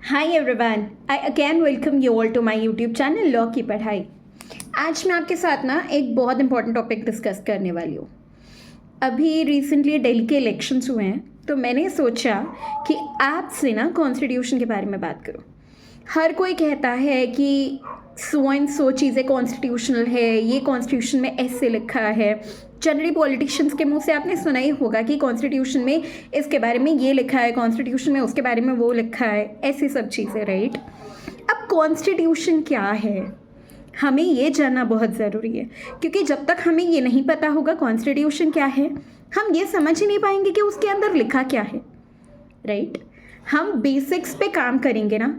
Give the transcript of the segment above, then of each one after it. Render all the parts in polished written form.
Hi everyone, I again welcome you all to my YouTube channel law की पढ़ाई। आज मैं आपके साथ ना एक बहुत इंपॉर्टेंट टॉपिक डिस्कस करने वाली हूँ। अभी रिसेंटली दिल्ली के इलेक्शंस हुए हैं, तो मैंने सोचा कि आपसे ना कॉन्स्टिट्यूशन के बारे में बात करूँ। हर कोई कहता है कि सो एंड सो चीज़ें कॉन्स्टिट्यूशनल है, ये कॉन्स्टिट्यूशन में ऐसे लिखा है। जनरली पॉलिटिशियंस के मुंह से आपने सुना ही होगा कि कॉन्स्टिट्यूशन में इसके बारे में ये लिखा है, कॉन्स्टिट्यूशन में उसके बारे में वो लिखा है, ऐसी सब चीज़ें, राइट। अब कॉन्स्टिट्यूशन क्या है, हमें ये जानना बहुत ज़रूरी है, क्योंकि जब तक हमें ये नहीं पता होगा कॉन्स्टिट्यूशन क्या है, हम ये समझ ही नहीं पाएंगे कि उसके अंदर लिखा क्या है, राइट। हम बेसिक्स पे काम करेंगे ना,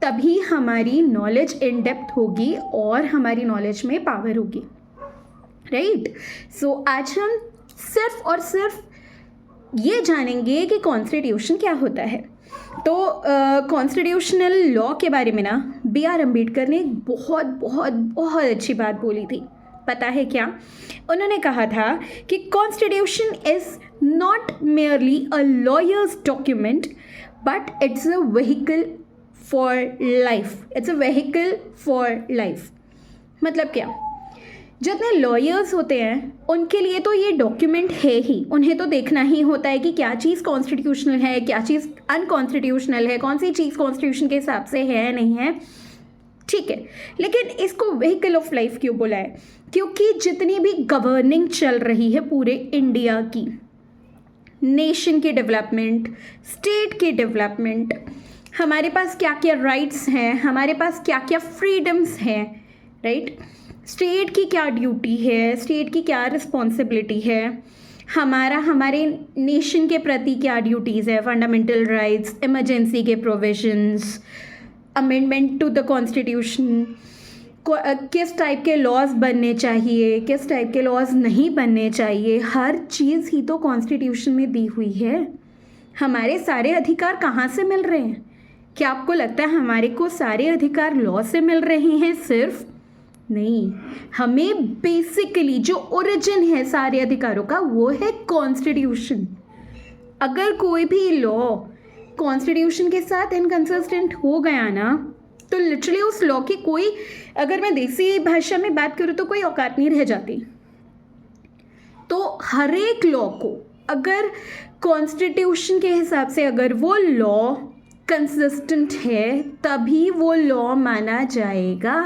तभी हमारी नॉलेज इन डेप्थ होगी और हमारी नॉलेज में पावर होगी, राइट। सो आज हम सिर्फ और सिर्फ ये जानेंगे कि कॉन्स्टिट्यूशन क्या होता है। तो कॉन्स्टिट्यूशनल लॉ के बारे में ना B.R. अम्बेडकर ने एक बहुत बहुत बहुत अच्छी बात बोली थी। पता है क्या? उन्होंने कहा था कि constitution is not merely a lawyers document but it's a vehicle for life. It's a vehicle for life. मतलब क्या? जितने लॉयर्स होते हैं उनके लिए तो ये डॉक्यूमेंट है ही, उन्हें तो देखना ही होता है कि क्या चीज़ कॉन्स्टिट्यूशनल है, क्या चीज़ अनकॉन्स्टिट्यूशनल है, कौन सी चीज़ कॉन्स्टिट्यूशन के हिसाब से है नहीं है, ठीक है। लेकिन इसको व्हीकल ऑफ लाइफ क्यों बोला है? क्योंकि जितनी भी गवर्निंग चल रही है पूरे इंडिया की, नेशन की डेवलपमेंट, स्टेट की डेवलपमेंट, हमारे पास क्या क्या राइट्स हैं, हमारे पास क्या क्या फ्रीडम्स हैं, राइट। स्टेट की क्या ड्यूटी है, स्टेट की क्या रिस्पॉन्सिबिलिटी है, हमारे नेशन के प्रति क्या ड्यूटीज़ है, फंडामेंटल राइट्स, इमरजेंसी के provisions, amendment to the constitution, किस टाइप के लॉज बनने चाहिए, किस टाइप के लॉज नहीं बनने चाहिए, हर चीज़ ही तो कॉन्स्टिट्यूशन में दी हुई है। हमारे सारे अधिकार कहाँ से मिल रहे हैं? क्या आपको लगता है हमारे को सारे अधिकार लॉ से मिल रहे हैं? सिर्फ नहीं, हमें बेसिकली जो ओरिजिन है सारे अधिकारों का वो है कॉन्स्टिट्यूशन। अगर कोई भी लॉ कॉन्स्टिट्यूशन के साथ इनकंसिस्टेंट हो गया ना, तो लिटरली उस लॉ की कोई, अगर मैं देसी भाषा में बात करूँ तो कोई औकात नहीं रह जाती। तो हर एक लॉ को अगर कॉन्स्टिट्यूशन के हिसाब से अगर वो लॉ कंसिस्टेंट है तभी वो लॉ माना जाएगा।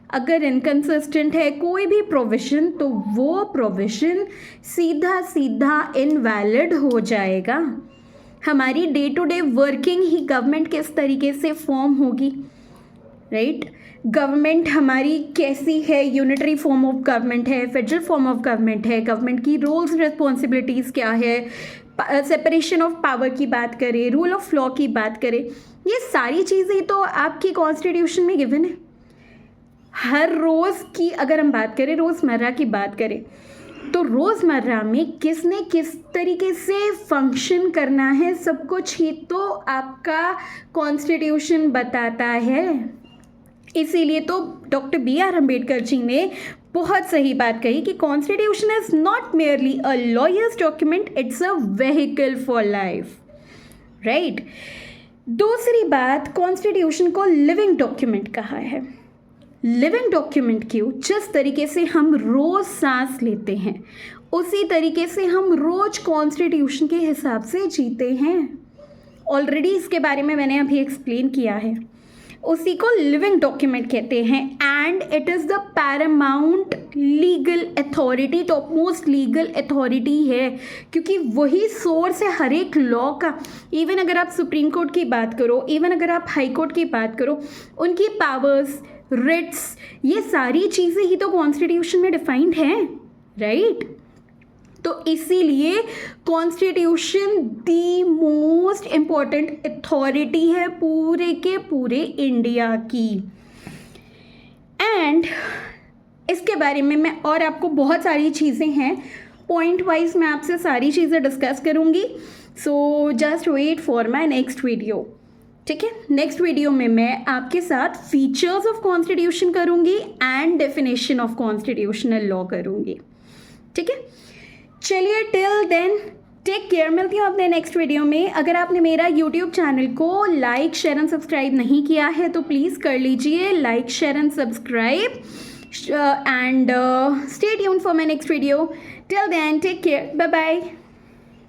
अगर इनकंसिस्टेंट है कोई भी प्रोविजन तो वो प्रोविजन सीधा सीधा इनवैलिड हो जाएगा। हमारी डे टू डे वर्किंग ही गवर्नमेंट किस तरीके से फॉर्म होगी, राइट। गवर्नमेंट हमारी कैसी है, यूनिटरी फॉर्म ऑफ गवर्नमेंट है, फेडरल फॉर्म ऑफ गवर्नमेंट है, गवर्नमेंट की रोल्स रिस्पॉन्सिबिलिटीज़ क्या है, सेपरेशन ऑफ पावर की बात करें, रूल ऑफ लॉ की बात करें, ये सारी चीज़ें तो आपकी कॉन्स्टिट्यूशन में गिवन है। हर रोज़ की अगर हम बात करें, रोज़मर्रा की बात करें, तो रोज़मर्रा में किसने किस तरीके से फंक्शन करना है, सब कुछ ही तो आपका कॉन्स्टिट्यूशन बताता है। इसीलिए तो डॉक्टर B.R. अम्बेडकर जी ने बहुत सही बात कही कि constitution is not merely a lawyers document, it's a vehicle for life, right. दूसरी बात, कॉन्स्टिट्यूशन को लिविंग डॉक्यूमेंट कहा है। लिविंग डॉक्यूमेंट क्यों? जिस तरीके से हम रोज़ सांस लेते हैं उसी तरीके से हम रोज़ कॉन्स्टिट्यूशन के हिसाब से जीते हैं। ऑलरेडी इसके बारे में मैंने अभी एक्सप्लेन किया है। उसी को लिविंग डॉक्यूमेंट कहते हैं and it is the Paramount legal authority, top most legal authority है, क्योंकि वही सोर्स है हर एक लॉ का। इवन अगर आप सुप्रीम कोर्ट की बात करो, इवन अगर आप हाई कोर्ट की बात करो, उनकी पावर्स, रिट्स, ये सारी चीज़ें ही तो कॉन्स्टिट्यूशन में डिफाइंड हैं, राइट। तो इसीलिए constitution the most important authority है पूरे के पूरे इंडिया की। एंड इसके बारे में मैं और आपको बहुत सारी चीज़ें हैं, पॉइंट वाइज मैं आपसे सारी चीज़ें डिस्कस करूँगी। So just wait for my next video, ठीक है। नेक्स्ट वीडियो में मैं आपके साथ फीचर्स ऑफ कॉन्स्टिट्यूशन करूँगी and definition of constitutional law करूँगी, ठीक है। चलिए, टिल देन टेक केयर, मिलती हूँ अपने नेक्स्ट वीडियो में। अगर आपने मेरा यूट्यूब चैनल को लाइक शेयर एंड सब्सक्राइब नहीं किया है तो प्लीज़ कर लीजिए like share and subscribe and stay tuned for my next video. Till then, take care. Bye bye.